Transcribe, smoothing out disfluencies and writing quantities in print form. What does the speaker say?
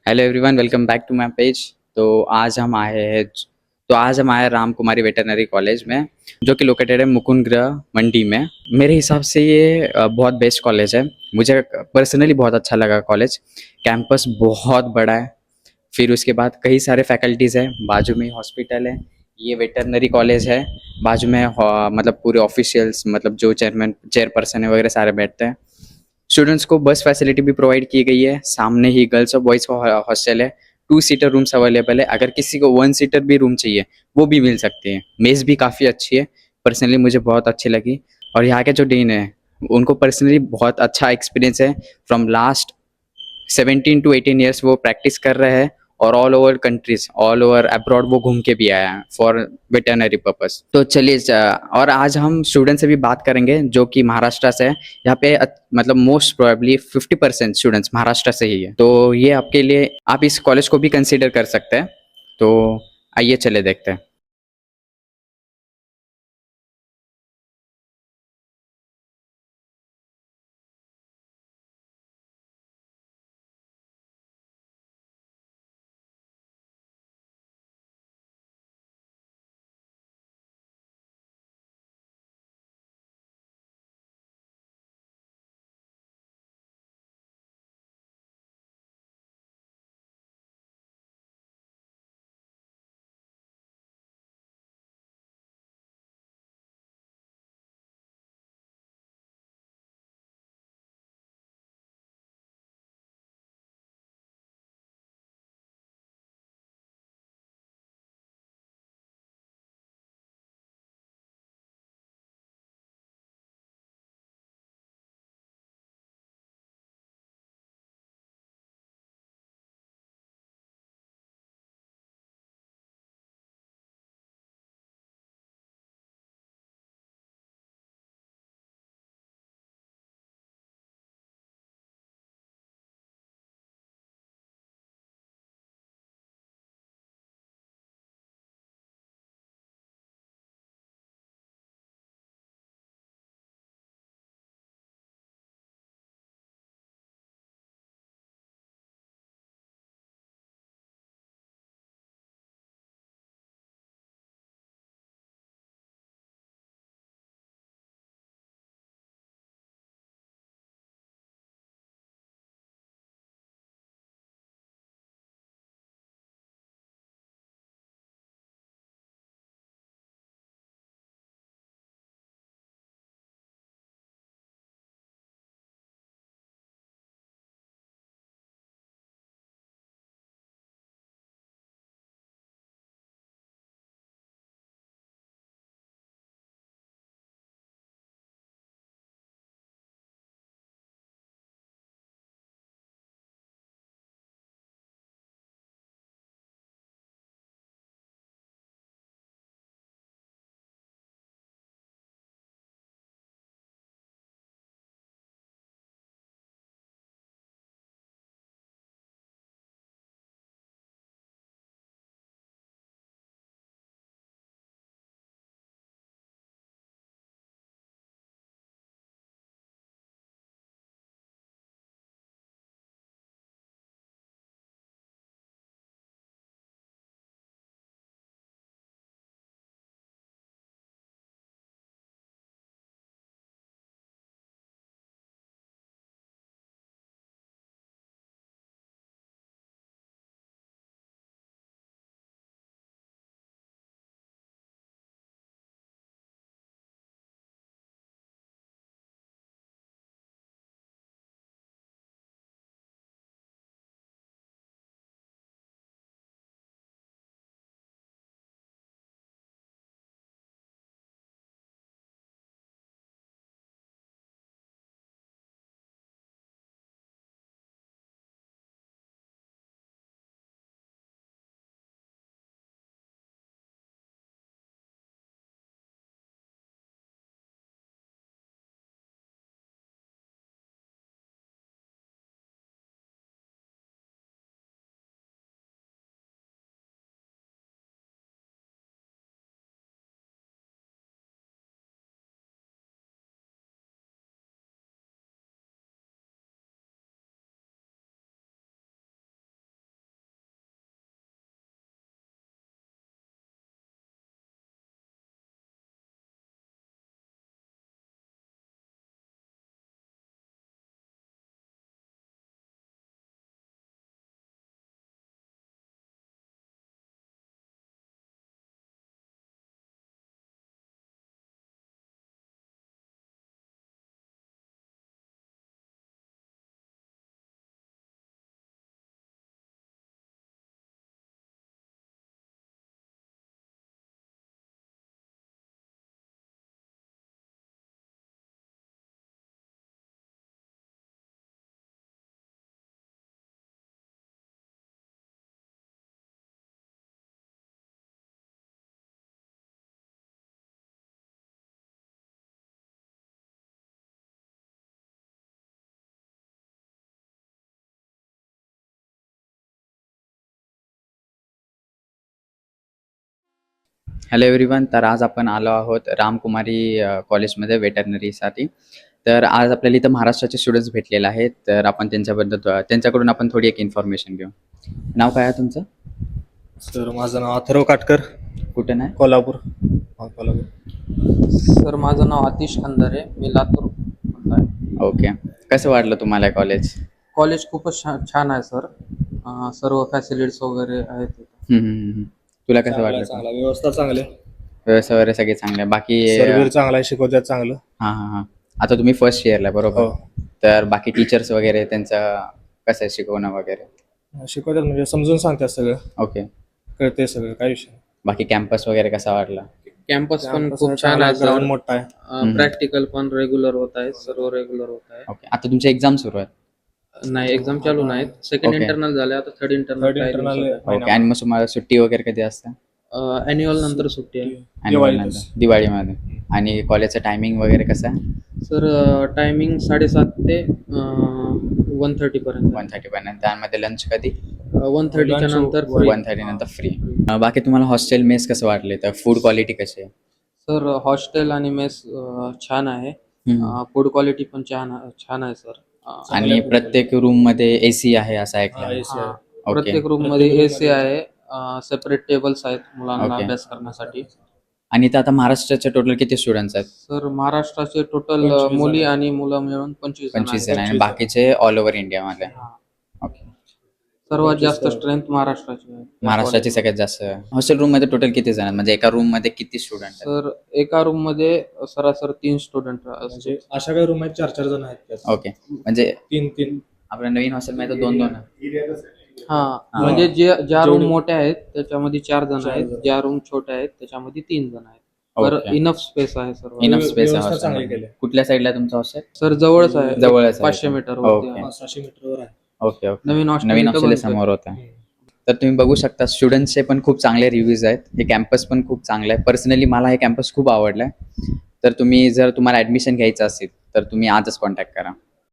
Hello everyone, welcome back to my page. तो आज हम आए हैं राम कुमारी वेटरनरी कॉलेज में, जो कि लोकेटेड है मुकुंदग्रह मंडी में। मेरे हिसाब से ये बहुत बेस्ट कॉलेज है। मुझे पर्सनली बहुत अच्छा लगा कॉलेज। कैंपस बहुत बड़ा है। फिर उसके बाद कई सारे फैकल्टीज़ हैं, बाजू में ही हॉस्पिटल है। ये वेटरनरी कॉलेज है। बाजू में मतलब पूरे ऑफिशियल्स, मतलब जो चेयरपर्सन है वगैरह सारे बैठते हैं। स्टूडेंट्स को बस फैसिलिटी भी प्रोवाइड की गई है। सामने ही गर्ल्स और बॉयज़ का हॉस्टल है। 2 सीटर रूम्स अवेलेबल है। अगर किसी को 1 सीटर भी रूम चाहिए, वो भी मिल सकती है। मेज़ भी काफ़ी अच्छी है। पर्सनली मुझे बहुत अच्छी लगी। और यहाँ के जो डीन है, उनको पर्सनली बहुत अच्छा एक्सपीरियंस है। फ्रॉम लास्ट 17 टू 18 ईयर्स वो प्रैक्टिस कर रहे हैं। और all over countries, all over abroad वो घूम के भी आया है फॉर वेटरनरी पर्पस। तो चलिए और आज हम स्टूडेंट से भी बात करेंगे जो कि महाराष्ट्र से है। यहाँ पे मतलब मोस्ट प्रोबेबली 50% स्टूडेंट्स महाराष्ट्र से ही है। तो ये आपके लिए, आप इस कॉलेज को भी कंसीडर कर सकते हैं। तो आइए चले देखते हैं। Hello everyone. तर आज आपण आलो आहोत रामकुमारी कॉलेजमध्ये वेटरनरीसाठी. तर आज आपल्याला इथं महाराष्ट्राचे स्टुडंट्स भेटलेले आहेत. तर आपण त्यांच्याकडून आपण थोडी एक इन्फॉर्मेशन घेऊ. नाव काय आहे तुमचं? सर माझं नाव अथर्व काटकर, कुठं नाही? कोल्हापूर. कोल्हापूर. सर माझं नाव आतिश खंदारे, मी लातूर आहे. ओके. कसं वाटलं तुम्हाला कॉलेज? कॉलेज खूपच छान आहे सर. सर्व फॅसिलिटीज वगैरे आहेत तिथं. तुला कसं चांगला आहे, वाटलं? चांगला व्यवस्था चांगली आहे. व्यवस्था वगैरे सगळे चांगले आहे. बाकी सर्व्हिर चांगला आहे, शिकवतात चांगलं. हां. आता तुम्ही फर्स्ट इयरला बरोबर? हो. तर बाकी टीचर्स वगैरे त्यांचं कसं आहे शिकवणं वगैरे? शिकवतात म्हणजे समजून सांगतात सगळं, ओके. कळते सगळं, काय विषय. बाकी कॅम्पस वगैरे कसा वाटला? कॅम्पस पण खूप छान आहे ग्राउंड सर. मोठा आहे. प्रॅक्टिकल पण रेग्युलर होत आहे, सर्व रेग्युलर होत आहे. ओके. आता तुमचे एक्झाम सुरू आहेत. नाही, एक्झाम चालू नाहीत. Second Okay. इंटरनल झाले, आता third Third internal internal. Okay. आणि मग तुम्हाला सुट्टी वगैरे कधी असते? अॅन्युअल नंतर सुट्टी आहे Annual नंतर, दिवाळीमध्ये. आणि कॉलेजचं टायमिंग वगैरे कसं आहे? सर. टायमिंग 7:30 ते 1:30 पर्यंत. 1:30 पर्यंत. त्यामध्ये लंच कधी? 1:30च्या Lunch नंतर 1:30 नंतर फ्री. बाकी तुम्हाला हॉस्टेल मेस कसं वाटले? तर फूड क्वालिटी कशी आहे? सर हॉस्टेल आणि मेस छान आहे. फूड क्वालिटी पण छान आहे सर. आणि प्रत्येक रूम मध्ये एसी आहे असं ऐकलं. AC आहे. ओके. प्रत्येक रूम मध्ये एसी आहे. सेपरेट टेबल्स आहेत मुलांना Okay. अभ्यास करण्यासाठी. आणि इथं आता महाराष्ट्राचे टोटल किती स्टुडंट्स आहेत? सर महाराष्ट्राचे टोटल 25 जण मुली आहेत. आणि मुलं मिळून 25 जण 25 जण आहेत. आणि बाकीचे ऑल ओव्हर इंडियामध्ये. हा. ओके. सर्वात जास्त स्ट्रेंथ महाराष्ट्राची आहे. महाराष्ट्राची सगळ्यात जास्त. हॉस्टेल रूम मध्ये टोटल किती जण आहेत? म्हणजे एका रूम मध्ये किती स्टुडंट आहेत? सर एका रूम मध्ये सरासर 3 स्टुडंट असते. म्हणजे अशा काही रूम आहेत 4-4 जण आहेत त्यात. ओके. म्हणजे 3-3 आपल्या नवीन हॉस्टेलमध्ये 2-2 हा, हा. म्हणजे ज्या रूम जेवढे- मोठ्या आहेत त्याच्यामध्ये 4 जण 4 आहेत. जण. ज्या रूम छोट्या आहेत त्याच्यामध्ये 3 जण आहेत. तर ओके. इनफ स्पेस आहे सर्व. इनफ स्पेस व्यवस्था आहे चांगली हॉस्टेल. केली. कुठल्या साईडला आहे तुमचं हॉस्टेल? सर जवळच आहे. जवळच आहे. 500 मीटर ओके. वरती आहे. 600 मीटरवर आहे. ओके. ओके. नवीन हॉस्टेल नवीन इथं हॉस्टेल बनतंय. समोर होतं. तर तुम्ही बघू शकता स्टुडंट्सचे पण खूप चांगले रिव्ह्यूज आहेत. हे कॅम्पस पण खूप चांगलं आहे. पर्सनली मला हे कॅम्पस खूप आवडलं आहे. तर जर तुम्हाला ॲडमिशन घ्यायचं असेल तर तुम्ही आजच कॉन्टॅक्ट करा.